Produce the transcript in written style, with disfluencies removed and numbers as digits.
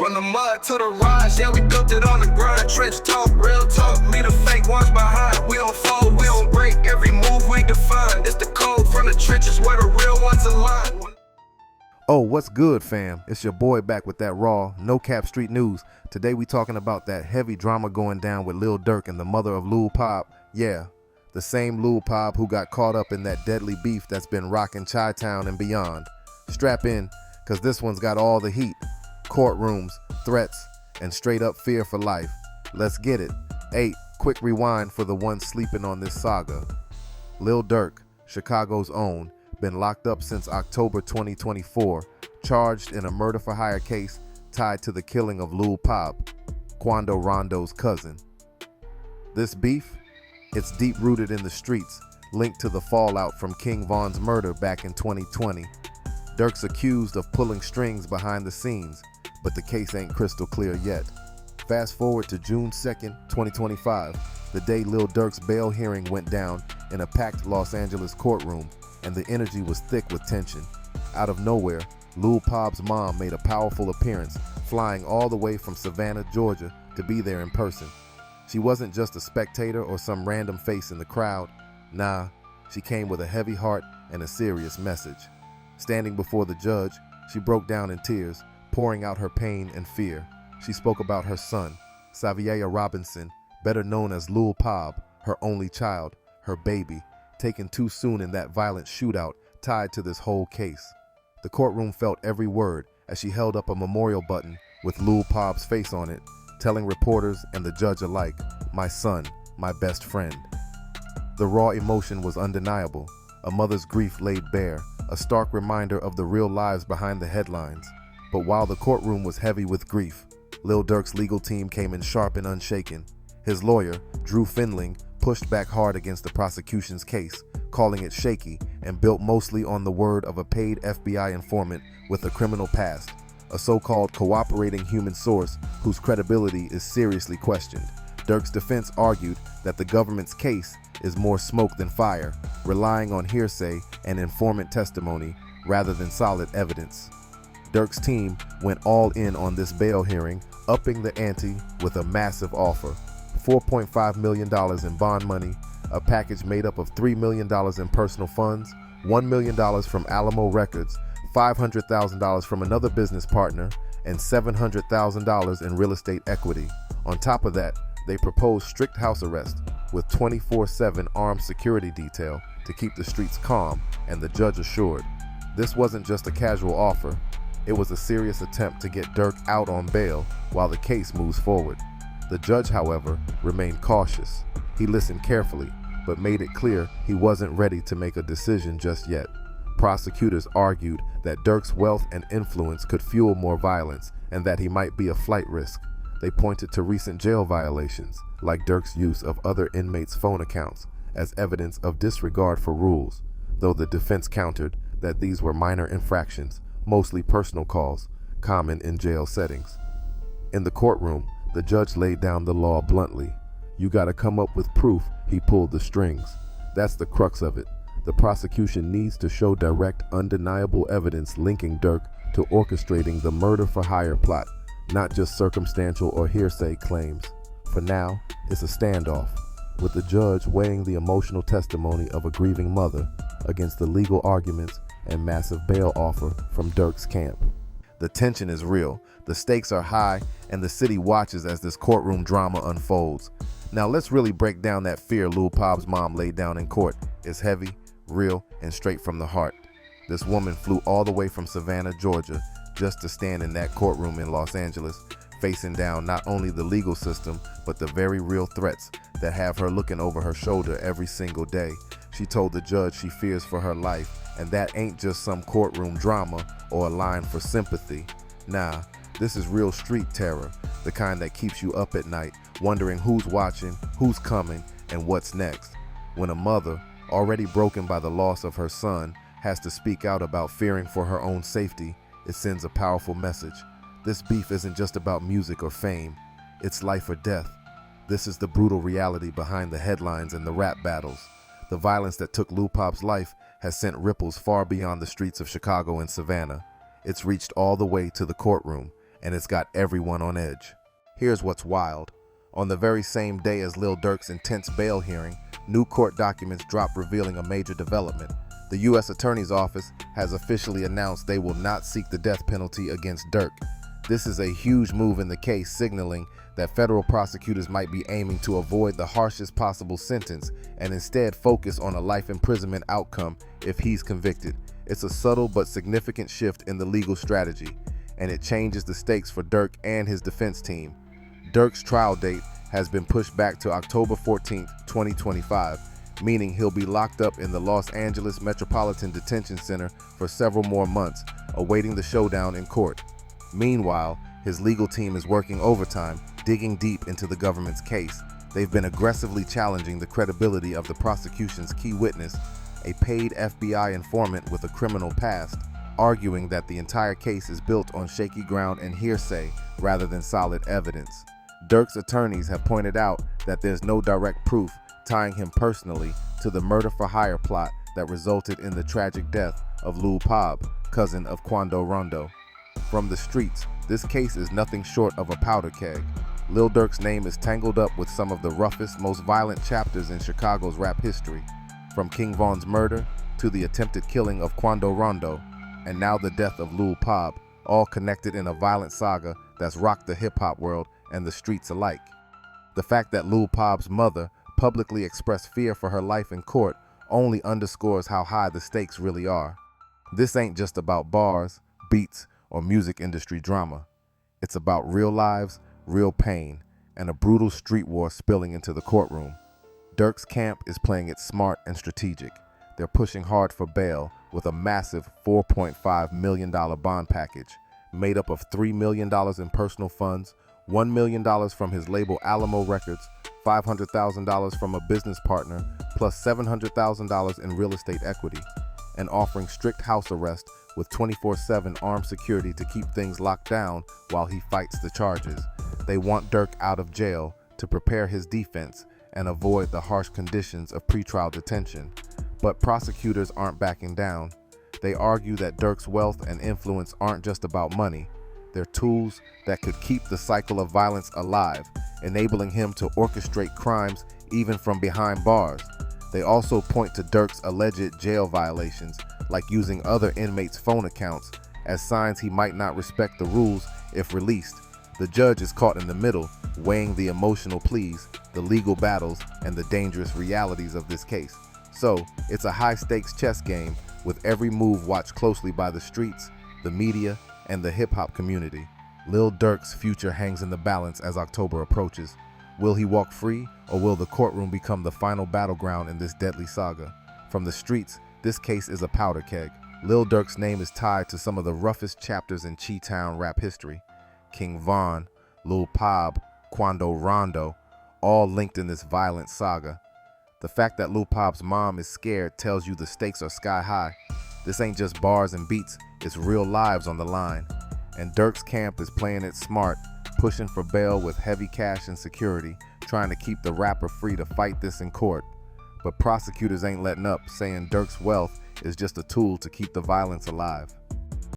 From the mud to the rise, yeah, we built it on the grind. Trench talk, real talk, leave the fake ones behind. We don't fold, we don't break, every move we define. It's the code from the trenches where the real ones align. Oh, what's good, fam? It's your boy back with that raw, no-cap street news. Today we talking about that heavy drama going down with Lil Durk and the mother of Lul Pab. Yeah, the same Lul Pab who got caught up in that deadly beef that's been rocking Chi-Town and beyond. Strap in, cause this one's got all the heat. Courtrooms, threats, and straight up fear for life. Let's get it. 8, quick rewind for the ones sleeping on this saga. Lil Durk, Chicago's own, been locked up since October 2024, charged in a murder for hire case tied to the killing of Lul Pab, Quando Rondo's cousin. This beef? It's deep rooted in the streets, linked to the fallout from King Von's murder back in 2020. Durk's accused of pulling strings behind the scenes, but the case ain't crystal clear yet. Fast forward to June 2nd, 2025, the day Lil Durk's bail hearing went down in a packed Los Angeles courtroom, and the energy was thick with tension. Out of nowhere, Lul Pab's mom made a powerful appearance, flying all the way from Savannah, Georgia, to be there in person. She wasn't just a spectator or some random face in the crowd. Nah, she came with a heavy heart and a serious message. Standing before the judge, she broke down in tears, pouring out her pain and fear. She spoke about her son, Xavier Robinson, better known as Lul Pab, her only child, her baby, taken too soon in that violent shootout tied to this whole case. The courtroom felt every word as she held up a memorial button with Lul Pab's face on it, telling reporters and the judge alike, "My son, my best friend." The raw emotion was undeniable, a mother's grief laid bare, a stark reminder of the real lives behind the headlines. But while the courtroom was heavy with grief, Lil Durk's legal team came in sharp and unshaken. His lawyer, Drew Finling, pushed back hard against the prosecution's case, calling it shaky and built mostly on the word of a paid FBI informant with a criminal past, a so-called cooperating human source whose credibility is seriously questioned. Durk's defense argued that the government's case is more smoke than fire, relying on hearsay and informant testimony rather than solid evidence. Durk's team went all in on this bail hearing, upping the ante with a massive offer. $4.5 million in bond money, a package made up of $3 million in personal funds, $1 million from Alamo Records, $500,000 from another business partner, and $700,000 in real estate equity. On top of that, they proposed strict house arrest with 24/7 armed security detail to keep the streets calm, and the judge assured, this wasn't just a casual offer, it was a serious attempt to get Durk out on bail while the case moves forward. The judge, however, remained cautious. He listened carefully, but made it clear he wasn't ready to make a decision just yet. Prosecutors argued that Durk's wealth and influence could fuel more violence and that he might be a flight risk. They pointed to recent jail violations, like Durk's use of other inmates' phone accounts, as evidence of disregard for rules, though the defense countered that these were minor infractions, mostly personal calls, common in jail settings. In the courtroom, the judge laid down the law bluntly. You gotta come up with proof he pulled the strings. That's the crux of it. The prosecution needs to show direct, undeniable evidence linking Durk to orchestrating the murder for hire plot, not just circumstantial or hearsay claims. For now, it's a standoff, with the judge weighing the emotional testimony of a grieving mother against the legal arguments and massive bail offer from Durk's camp. The tension is real, the stakes are high, and the city watches as this courtroom drama unfolds. Now let's really break down that fear Lul Pab's mom laid down in court. It's heavy, real, and straight from the heart. This woman flew all the way from Savannah, Georgia, just to stand in that courtroom in Los Angeles, facing down not only the legal system, but the very real threats that have her looking over her shoulder every single day. She told the judge she fears for her life, and that ain't just some courtroom drama or a line for sympathy. Nah, this is real street terror, the kind that keeps you up at night, wondering who's watching, who's coming, and what's next. When a mother, already broken by the loss of her son, has to speak out about fearing for her own safety, it sends a powerful message. This beef isn't just about music or fame, it's life or death. This is the brutal reality behind the headlines and the rap battles. The violence that took Lul Pab's life has sent ripples far beyond the streets of Chicago and Savannah. It's reached all the way to the courtroom, and it's got everyone on edge. Here's what's wild. On the very same day as Lil Durk's intense bail hearing, new court documents dropped revealing a major development. The U.S. Attorney's Office has officially announced they will not seek the death penalty against Durk. This is a huge move in the case, signaling that federal prosecutors might be aiming to avoid the harshest possible sentence and instead focus on a life imprisonment outcome if he's convicted. It's a subtle but significant shift in the legal strategy, and it changes the stakes for Durk and his defense team. Durk's trial date has been pushed back to October 14, 2025, meaning he'll be locked up in the Los Angeles Metropolitan Detention Center for several more months, awaiting the showdown in court. Meanwhile, his legal team is working overtime, digging deep into the government's case. They've been aggressively challenging the credibility of the prosecution's key witness, a paid FBI informant with a criminal past, arguing that the entire case is built on shaky ground and hearsay rather than solid evidence. Durk's attorneys have pointed out that there's no direct proof tying him personally to the murder-for-hire plot that resulted in the tragic death of Lul Pab, cousin of Quando Rondo. From the streets, this case is nothing short of a powder keg. Lil Durk's name is tangled up with some of the roughest, most violent chapters in Chicago's rap history, from King Von's murder to the attempted killing of Quando Rondo, and now the death of Lul Pab, all connected in a violent saga that's rocked the hip-hop world and the streets alike. The fact that Lul Pab's mother publicly expressed fear for her life in court only underscores how high the stakes really are. This ain't just about bars, beats, or music industry drama. It's about real lives, real pain, and a brutal street war spilling into the courtroom. Durk's camp is playing it smart and strategic. They're pushing hard for bail with a massive $4.5 million bond package made up of $3 million in personal funds, $1 million from his label Alamo Records, $500,000 from a business partner, plus $700,000 in real estate equity, and offering strict house arrest with 24/7 armed security to keep things locked down while he fights the charges. They want Durk out of jail to prepare his defense and avoid the harsh conditions of pretrial detention. But prosecutors aren't backing down. They argue that Durk's wealth and influence aren't just about money. They're tools that could keep the cycle of violence alive, enabling him to orchestrate crimes even from behind bars. They also point to Durk's alleged jail violations, like using other inmates' phone accounts, as signs he might not respect the rules if released. The judge is caught in the middle, weighing the emotional pleas, the legal battles, and the dangerous realities of this case. So, it's a high-stakes chess game, with every move watched closely by the streets, the media, and the hip-hop community. Lil Durk's future hangs in the balance as October approaches. Will he walk free, or will the courtroom become the final battleground in this deadly saga? From the streets, this case is a powder keg. Lil Durk's name is tied to some of the roughest chapters in Chi-Town rap history. King Von, Lul Pab, Quando Rondo, all linked in this violent saga. The fact that Lul Pab's mom is scared tells you the stakes are sky high. This ain't just bars and beats, it's real lives on the line. And Durk's camp is playing it smart, pushing for bail with heavy cash and security, trying to keep the rapper free to fight this in court. But prosecutors ain't letting up, saying Durk's wealth is just a tool to keep the violence alive.